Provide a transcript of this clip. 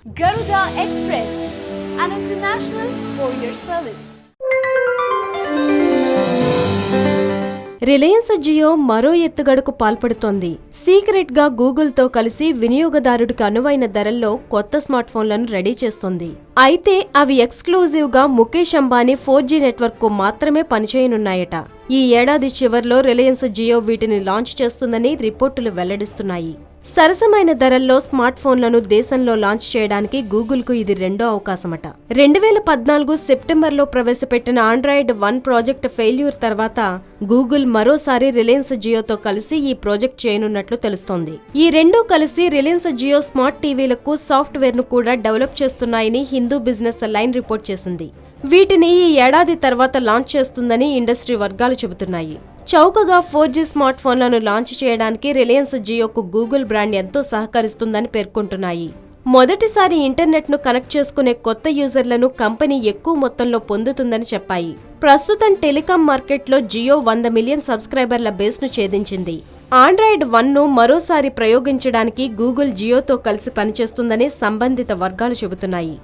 Garuda Express, an international courier service. Reliance Jio మరో ఎత్తుగడకు పాల్పడుతోంది. Secret గా గూగుల్ తో కలిసి వినియోగదారుడికి అనువైన ధరల్లో కొత్త స్మార్ట్ ఫోన్లను రెడీ చేస్తోంది. అయితే అవి ఎక్స్క్లూజివ్ గా ముఖేష్ అంబానీ 4G నెట్వర్క్ కు మాత్రమే పనిచేయనున్నాయట. ఈ ఏడాది చివర్లో రిలయన్స్ జియో వీటిని లాంచ్ చేస్తుందని రిపోర్టులు వెల్లడిస్తున్నాయి. సరసమైన ధరల్లో స్మార్ట్ ఫోన్లను దేశంలో లాంచ్ చేయడానికి గూగుల్ కు ఇది రెండో అవకాశమట. 2014 సెప్టెంబర్లో ప్రవేశపెట్టిన ఆండ్రాయిడ్ 1 ప్రాజెక్ట్ ఫెయిల్యూర్ తర్వాత గూగుల్ మరోసారి రిలయన్స్ జియోతో కలిసి ఈ ప్రాజెక్ట్ చేయనున్నట్లు తెలుస్తోంది. ఈ రెండూ కలిసి రిలయన్స్ జియో స్మార్ట్ టీవీలకు సాఫ్ట్వేర్ ను కూడా డెవలప్ చేస్తున్నాయని హిందూ బిజినెస్ లైన్ రిపోర్ట్ చేసింది. వీటిని ఈ ఏడాది తర్వాత లాంచ్ చేస్తుందని ఇండస్ట్రీ వర్గాలు చెబుతున్నాయి. చౌకగా 4G స్మార్ట్ ఫోన్లను లాంచ్ చేయడానికి రిలయన్స్ జియోకు గూగుల్ బ్రాండ్ ఎంతో సహకరిస్తుందని పేర్కొంటున్నాయి. మొదటిసారి ఇంటర్నెట్ ను కనెక్ట్ చేసుకునే కొత్త యూజర్లను కంపెనీ ఎక్కువ మొత్తంలో పొందుతుందని చెప్పాయి. ప్రస్తుతం టెలికాం మార్కెట్లో జియో 100 మిలియన్ సబ్స్క్రైబర్ల బేస్ ను ఛేదించింది. ఆండ్రాయిడ్ 1 ను మరోసారి ప్రయోగించడానికి గూగుల్ జియోతో కలిసి పనిచేస్తుందని సంబంధిత వర్గాలు చెబుతున్నాయి.